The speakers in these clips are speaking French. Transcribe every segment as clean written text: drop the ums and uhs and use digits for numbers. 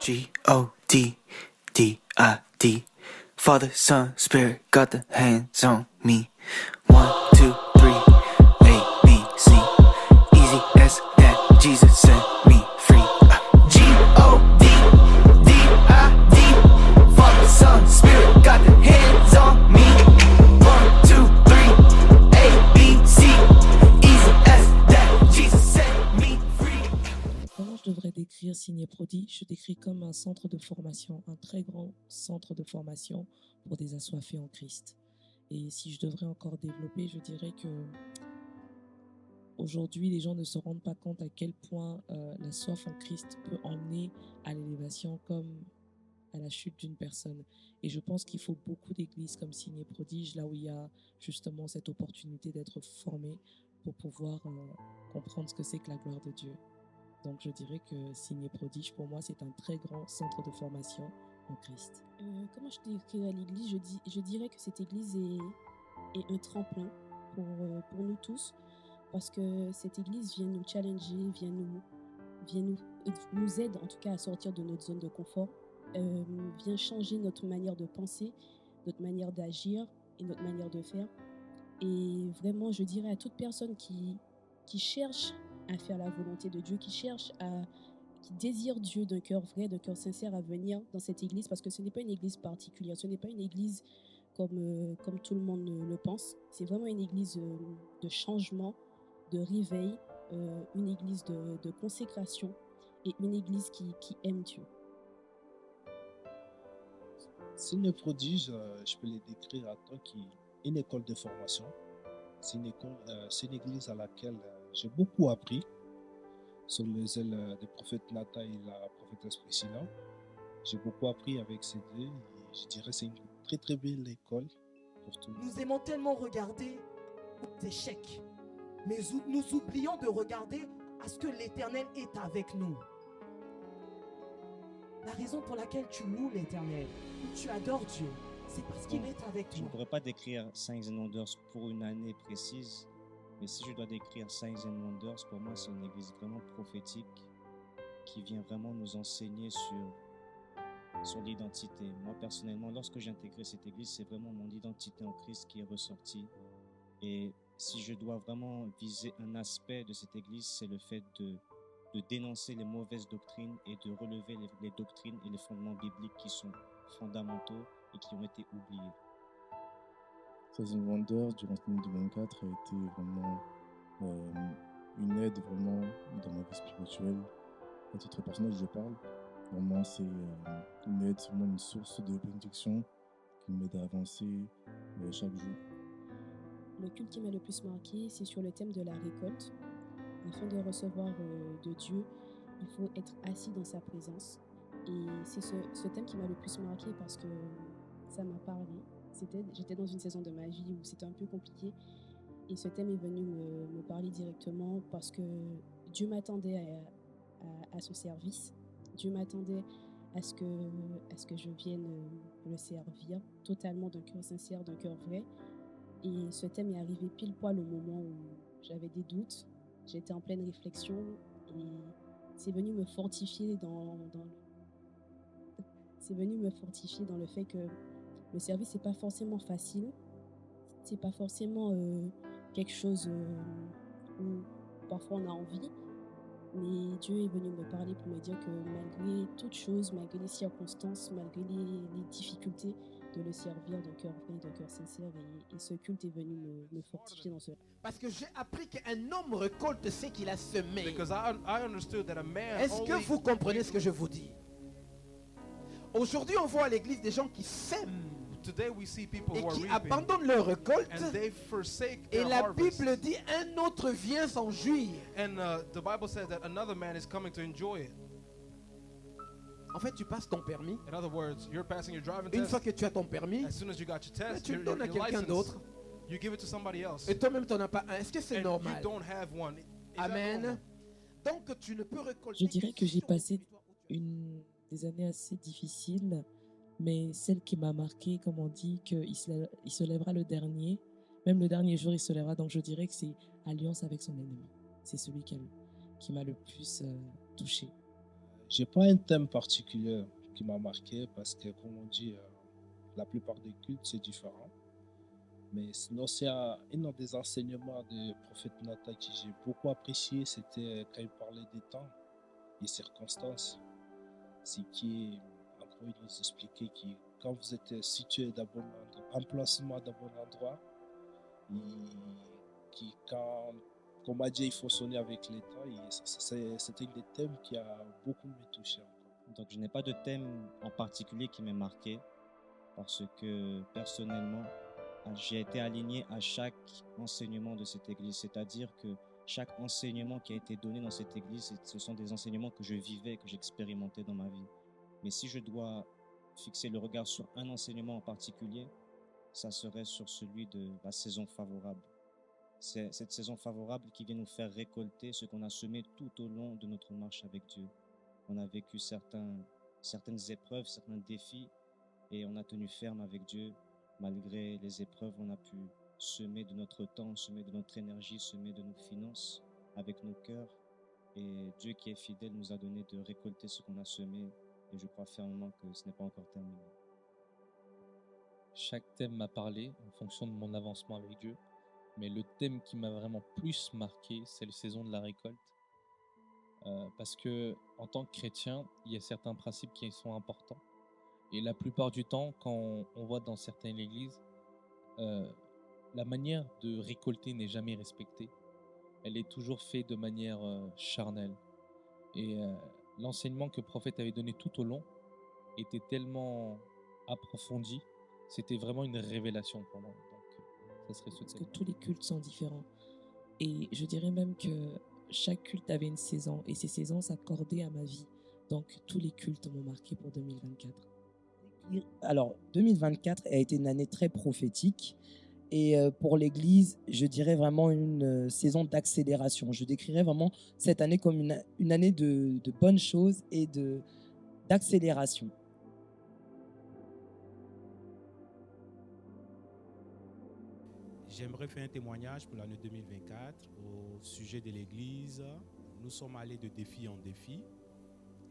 G-O-D-D-I-D. Father, Son, Spirit, got the hands on me. 1, 2, 3, A, B, C. Easy as that, Jesus set me free. G-O-D-D-I-D. Father, Son, Spirit, got the hands on me. 1, 2, 3, A, B, C. Easy as that, Jesus set me free. Comment je devrais décrire Signé Prodi? Je décris comme un centre de formation, un très grand centre de formation pour des assoiffés en Christ. Et si je devrais encore développer, je dirais que aujourd'hui, les gens ne se rendent pas compte à quel point la soif en Christ peut emmener à l'élévation comme à la chute d'une personne. Et je pense qu'il faut beaucoup d'églises comme Signé Prodige, là où il y a justement cette opportunité d'être formé pour pouvoir comprendre ce que c'est que la gloire de Dieu. Donc je dirais que Signé Prodige, pour moi, c'est un très grand centre de formation en Christ. Comment je décrirais l'église? Je dirais que cette église est un tremplin pour nous tous, parce que cette église vient nous challenger, nous aide en tout cas à sortir de notre zone de confort, vient changer notre manière de penser, notre manière d'agir et notre manière de faire. Et vraiment, je dirais à toute personne qui cherche à faire la volonté de Dieu, qui désire Dieu d'un cœur vrai, d'un cœur sincère, à venir dans cette église, parce que ce n'est pas une église particulière, ce n'est pas une église comme tout le monde le pense. C'est vraiment une église de changement, de réveil, une église de consécration et une église qui aime Dieu. Signé Prodige, je peux les décrire en tant qu'une école de formation. C'est une église à laquelle j'ai beaucoup appris sur les ailes du prophète Nathan et la prophétesse Priscilla. J'ai beaucoup appris avec ces deux et je dirais que c'est une très très belle école pour tout le monde. Nous aimons tellement regarder aux échecs, mais nous oublions de regarder à ce que l'Éternel est avec nous. La raison pour laquelle tu loues l'Éternel, tu adores Dieu, c'est parce qu'il est avec Je ne toi. pourrais pas décrire Signs and Wonders pour une année précise, mais si je dois décrire Signs and Wonders, pour moi, c'est une église vraiment prophétique qui vient vraiment nous enseigner sur l'identité. Moi, personnellement, lorsque j'ai intégré cette église, c'est vraiment mon identité en Christ qui est ressortie. Et si je dois vraiment viser un aspect de cette église, c'est le fait de dénoncer les mauvaises doctrines et de relever les doctrines et les fondements bibliques qui sont fondamentaux et qui ont été oubliés. Signs and Wonders durant l'année 2024 a été vraiment une aide vraiment dans ma vie spirituelle. À titre personnel, je parle. Vraiment, c'est une aide, c'est vraiment une source de bénédiction qui m'aide à avancer chaque jour. Le culte qui m'a le plus marqué, c'est sur le thème de la récolte. Afin de recevoir de Dieu, il faut être assis dans sa présence. Et c'est ce thème qui m'a le plus marqué parce que ça m'a parlé. J'étais dans une saison de ma vie où c'était un peu compliqué. Et ce thème est venu me parler directement parce que Dieu m'attendait à son service. Dieu m'attendait à ce que je vienne le servir totalement d'un cœur sincère, d'un cœur vrai. Et ce thème est arrivé pile poil au moment où j'avais des doutes. J'étais en pleine réflexion et c'est venu me fortifier dans le fait que le service, c'est pas forcément facile. C'est pas forcément quelque chose où parfois on a envie. Mais Dieu est venu me parler pour me dire que malgré toutes choses, malgré les circonstances, malgré les difficultés, de le servir d'un cœur vrai, d'un cœur sincère. Et ce culte est venu me fortifier dans ce. Parce que j'ai appris qu'un homme récolte ce qu'il a semé. Because I understood that a man Est-ce que vous comprenez ce que je vous dis? Aujourd'hui, on voit à l'église des gens qui sèment Today we see people et who are qui reaping abandonnent leur récolte. and they forsake Et their la harvest. Bible dit un autre vient s'en jouir. And the Bible says that another man is coming to enjoy it. En fait, tu passes ton permis. In other words, you're passing your driving Une test. fois que tu as ton permis, As soon as you got your test, tu le your donnes à quelqu'un license, d'autre. you give it to somebody else. Et toi-même, tu n'en as pas un. Est-ce que c'est And normal? you don't have one. Is that Amen. normal? Donc, tu ne peux récolter. Je dirais que j'ai passé des années assez difficiles, mais celle qui m'a marqué, comme on dit, qu'il se lèvera le dernier, même le dernier jour, il se lèvera. Donc, je dirais que c'est alliance avec son ennemi. C'est celui qui m'a le plus touché. J'ai pas un thème particulier qui m'a marqué parce que, comme on dit, la plupart des cultes, c'est différent. Mais sinon, c'est un des enseignements du prophète Nathan que j'ai beaucoup apprécié, c'était quand il parlait des temps et circonstances. C'est qui, en gros, il nous expliquait que quand vous êtes situé dans bon endroit, emplacement dans bon endroit, et quand, comme a dit, il faut sonner avec les temps, et c'était un des thèmes qui a beaucoup me touché encore. Donc, je n'ai pas de thème en particulier qui m'est marqué parce que personnellement, j'ai été aligné à chaque enseignement de cette église. C'est-à-dire que chaque enseignement qui a été donné dans cette église, ce sont des enseignements que je vivais, que j'expérimentais dans ma vie. Mais si je dois fixer le regard sur un enseignement en particulier, ça serait sur celui de la saison favorable. C'est cette saison favorable qui vient nous faire récolter ce qu'on a semé tout au long de notre marche avec Dieu. On a vécu certaines épreuves, certains défis, et on a tenu ferme avec Dieu. Malgré les épreuves, on a pu semer de notre temps, semer de notre énergie, semer de nos finances avec nos cœurs. Et Dieu qui est fidèle nous a donné de récolter ce qu'on a semé. Et je crois fermement que ce n'est pas encore terminé. Chaque thème m'a parlé en fonction de mon avancement avec Dieu. Mais le thème qui m'a vraiment plus marqué, c'est la saison de la récolte. Parce que en tant que chrétien, il y a certains principes qui sont importants. Et la plupart du temps, quand on voit dans certaines églises, la manière de récolter n'est jamais respectée. Elle est toujours faite de manière charnelle. Et l'enseignement que le prophète avait donné tout au long était tellement approfondi, c'était vraiment une révélation pour moi. Donc, ça serait ce Parce que thème. tous les cultes sont différents. Et je dirais même que chaque culte avait une saison, et ces saisons s'accordaient à ma vie. Donc, tous les cultes m'ont marqué pour 2024. Alors, 2024 a été une année très prophétique. Et pour l'Église, je dirais vraiment une saison d'accélération. Je décrirais vraiment cette année comme une année de bonnes choses et d'accélération. J'aimerais faire un témoignage pour l'année 2024 au sujet de l'Église. Nous sommes allés de défi en défi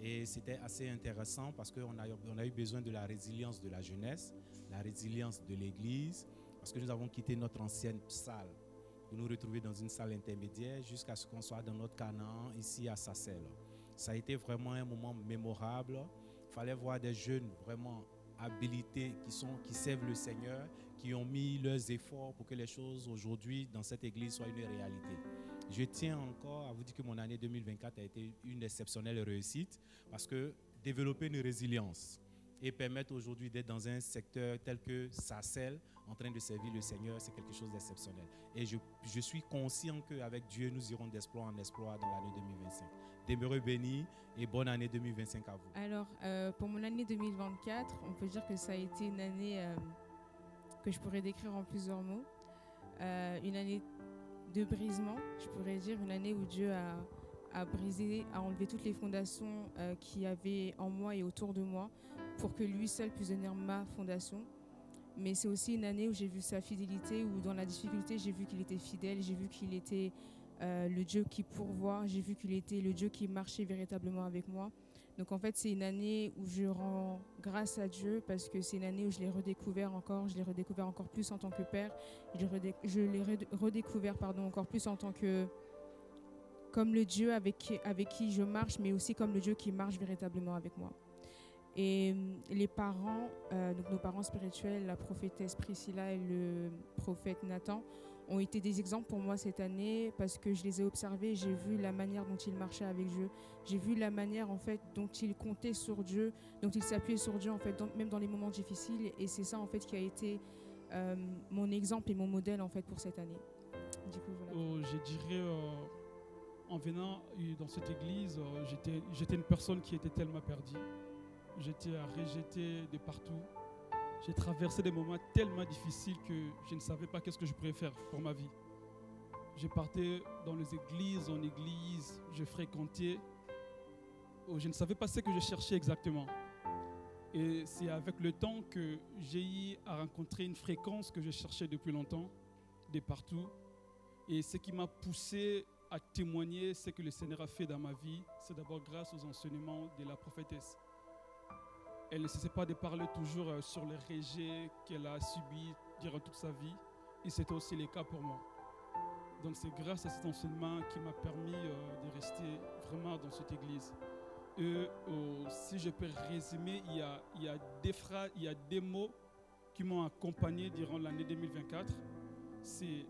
et c'était assez intéressant parce qu'on a eu besoin de la résilience de la jeunesse, la résilience de l'Église, parce que nous avons quitté notre ancienne salle pour nous retrouver dans une salle intermédiaire jusqu'à ce qu'on soit dans notre Canaan ici à Sassel. Ça a été vraiment un moment mémorable. Il fallait voir des jeunes vraiment habilités qui servent le Seigneur, qui ont mis leurs efforts pour que les choses aujourd'hui dans cette église soient une réalité. Je tiens encore à vous dire que mon année 2024 a été une exceptionnelle réussite parce que développer une résilience et permettre aujourd'hui d'être dans un secteur tel que Sassel en train de servir le Seigneur, c'est quelque chose d'exceptionnel. Et je suis conscient qu'avec Dieu, nous irons d'exploit en exploit dans l'année 2025. Demeurez bénis et bonne année 2025 à vous. Alors, pour mon année 2024, on peut dire que ça a été une année que je pourrais décrire en plusieurs mots. Une année de brisement, je pourrais dire, une année où Dieu a brisé, a enlevé toutes les fondations qu'il y avait en moi et autour de moi pour que lui seul puisse devenir ma fondation. Mais c'est aussi une année où j'ai vu sa fidélité, où dans la difficulté, j'ai vu qu'il était fidèle, j'ai vu qu'il était le Dieu qui pourvoit, j'ai vu qu'il était le Dieu qui marchait véritablement avec moi. Donc en fait, c'est une année où je rends grâce à Dieu parce que c'est une année où je l'ai redécouvert encore plus en tant que père, je l'ai redécouvert encore plus en tant que comme le Dieu avec qui je marche, mais aussi comme le Dieu qui marche véritablement avec moi. Et les parents, donc nos parents spirituels, la prophétesse Priscilla et le prophète Nathan, ont été des exemples pour moi cette année parce que je les ai observés, j'ai vu la manière dont ils marchaient avec Dieu, j'ai vu la manière en fait dont ils comptaient sur Dieu, dont ils s'appuyaient sur Dieu en fait, même dans les moments difficiles, et c'est ça en fait qui a été mon exemple et mon modèle en fait pour cette année. Du coup, voilà. Je dirais en venant dans cette église, j'étais une personne qui était tellement perdue. J'étais rejeté de partout. J'ai traversé des moments tellement difficiles que je ne savais pas qu'est-ce que je pourrais faire pour ma vie. Je partais dans les églises, en église, je fréquentais. Je ne savais pas ce que je cherchais exactement. Et c'est avec le temps que j'ai eu à rencontrer une fréquence que je cherchais depuis longtemps, de partout. Et ce qui m'a poussé à témoigner ce que le Seigneur a fait dans ma vie, c'est d'abord grâce aux enseignements de la prophétesse. Elle ne cessait pas de parler toujours sur les rejets qu'elle a subis durant toute sa vie, et c'était aussi le cas pour moi. Donc c'est grâce à cet enseignement qui m'a permis de rester vraiment dans cette église. Et si je peux résumer, il y a des phrases, il y a des mots qui m'ont accompagné durant l'année 2024. C'est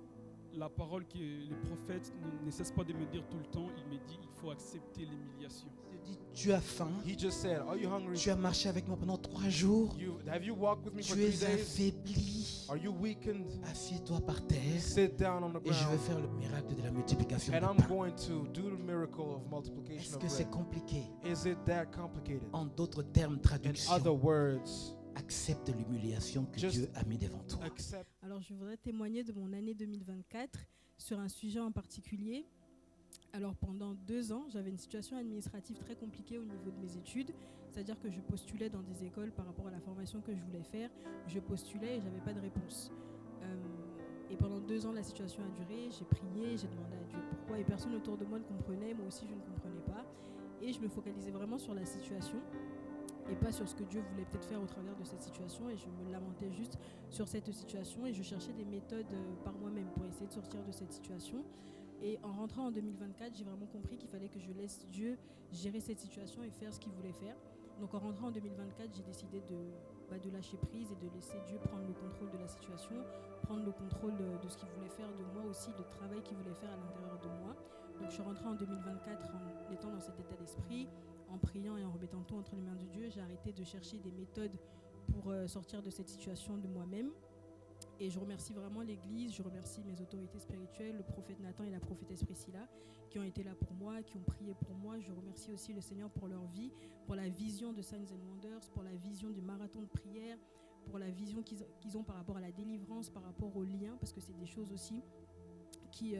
la parole que le prophète ne cesse pas de me dire tout le temps. Il me dit, il faut accepter l'humiliation. Tu as faim. He just said, are you hungry? Tu as marché avec moi pendant 3 jours. Have you walked with me for Tu 3 es days? affaibli. Are you weakened? Assieds-toi par terre. Sit down on the Et je vais ground. faire le miracle de la multiplication And des I'm pains. going to do the miracle of multiplication Est-ce of que c'est bread. compliqué? Is it that complicated? En d'autres termes, In traduction. other words, Accepte l'humiliation que Just Dieu a mis devant toi. accept. Alors, je voudrais témoigner de mon année 2024 sur un sujet en particulier. Alors, pendant 2 ans, j'avais une situation administrative très compliquée au niveau de mes études. C'est-à-dire que je postulais dans des écoles par rapport à la formation que je voulais faire. Je postulais et je n'avais pas de réponse. Et pendant 2 ans, la situation a duré. J'ai prié, j'ai demandé à Dieu pourquoi. Et personne autour de moi ne comprenait. Moi aussi, je ne comprenais pas. Et je me focalisais vraiment sur la situation et pas sur ce que Dieu voulait peut-être faire au travers de cette situation. Et je me lamentais juste sur cette situation et je cherchais des méthodes par moi-même pour essayer de sortir de cette situation. Et en rentrant en 2024, j'ai vraiment compris qu'il fallait que je laisse Dieu gérer cette situation et faire ce qu'il voulait faire. Donc en rentrant en 2024, j'ai décidé de lâcher prise et de laisser Dieu prendre le contrôle de la situation, prendre le contrôle de ce qu'il voulait faire de moi aussi, le travail qu'il voulait faire à l'intérieur de moi. Donc je suis rentrée en 2024 en étant dans cet état d'esprit, en priant et en remettant tout entre les mains de Dieu. J'ai arrêté de chercher des méthodes pour sortir de cette situation de moi-même. Et je remercie vraiment l'Église, je remercie mes autorités spirituelles, le prophète Nathan et la prophétesse Priscilla, qui ont été là pour moi, qui ont prié pour moi. Je remercie aussi le Seigneur pour leur vie, pour la vision de Signs and Wonders, pour la vision du marathon de prière, pour la vision qu'ils ont par rapport à la délivrance, par rapport aux liens, parce que c'est des choses aussi qui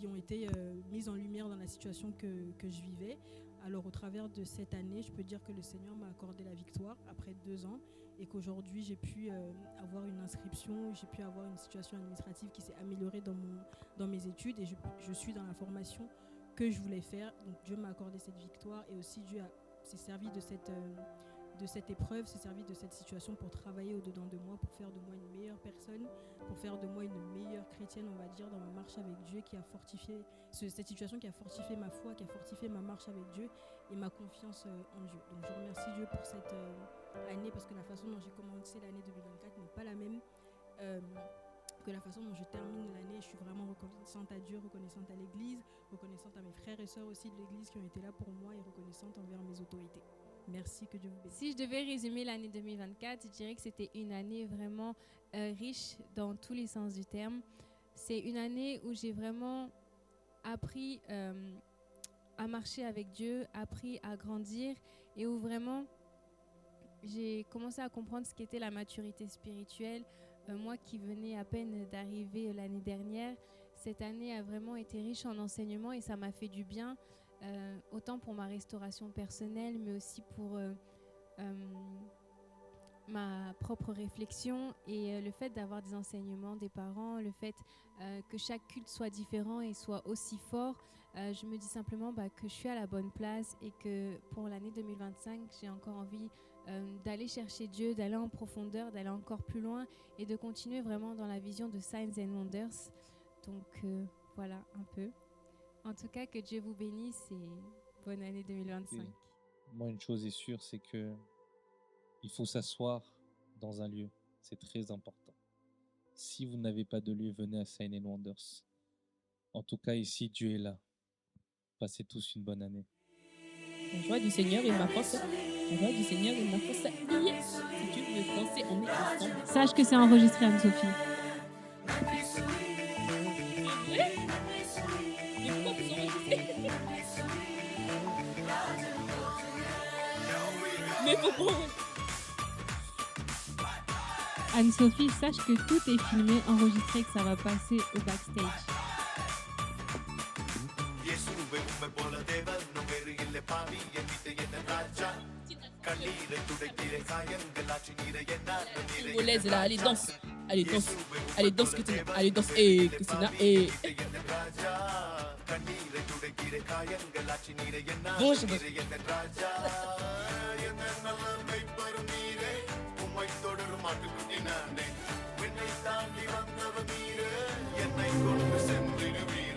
ont été mises en lumière dans la situation que je vivais. Alors au travers de cette année, je peux dire que le Seigneur m'a accordé la victoire après 2 ans et qu'aujourd'hui j'ai pu avoir une inscription, j'ai pu avoir une situation administrative qui s'est améliorée dans mes études et je suis dans la formation que je voulais faire. Donc Dieu m'a accordé cette victoire et aussi Dieu s'est servi de cette épreuve, s'est servi de cette situation pour travailler au-dedans de moi, pour faire de moi une meilleure personne, pour faire de moi une meilleure chrétienne, on va dire, dans ma marche avec Dieu, qui a fortifié, cette situation qui a fortifié ma foi, qui a fortifié ma marche avec Dieu et ma confiance en Dieu. Donc je remercie Dieu pour cette année parce que la façon dont j'ai commencé l'année 2024 n'est pas la même que la façon dont je termine l'année. Je suis vraiment reconnaissante à Dieu, reconnaissante à l'Église, reconnaissante à mes frères et sœurs aussi de l'Église qui ont été là pour moi et reconnaissante envers mes autorités. Merci, que Dieu vous bénisse. Si je devais résumer l'année 2024, je dirais que c'était une année vraiment riche dans tous les sens du terme. C'est une année où j'ai vraiment appris à marcher avec Dieu, appris à grandir et où vraiment j'ai commencé à comprendre ce qu'était la maturité spirituelle. Moi qui venais à peine d'arriver l'année dernière, cette année a vraiment été riche en enseignements et ça m'a fait du bien. Autant pour ma restauration personnelle, mais aussi pour ma propre réflexion et le fait d'avoir des enseignements des parents, le fait que chaque culte soit différent et soit aussi fort. Je me dis simplement que je suis à la bonne place et que pour l'année 2025, j'ai encore envie d'aller chercher Dieu, d'aller en profondeur, d'aller encore plus loin et de continuer vraiment dans la vision de Signs and Wonders. Donc voilà un peu. En tout cas, que Dieu vous bénisse et bonne année 2025. Et moi, une chose est sûre, c'est que il faut s'asseoir dans un lieu. C'est très important. Si vous n'avez pas de lieu, venez à Signs and Wonders. En tout cas, ici, Dieu est là. Passez tous une bonne année. La joie du Seigneur est ma force. La joie du Seigneur est ma force. Yes! Si tu veux danser, on est ensemble. Sache que c'est enregistré, Anne-Sophie. Mais pourquoi? Anne-Sophie, sache que tout est filmé, enregistré, que ça va passer au backstage. Congolaise là, allez danse, allez danse, allez danse, allez danse, et Christina, et கண்ணீரை துடைக்கிற காயங்களாச்சி நீரை என்ன Bonjour. நீரை என்ன ராஜா என்ன நல்ல மெய்ப்பரும் நீரே உம்மை தொடரும் மாட்டுக்குட்டி நானே விண்ணை தாண்டி வந்தவர் நீரே என்னை கொண்டு சென்றிடுவீரே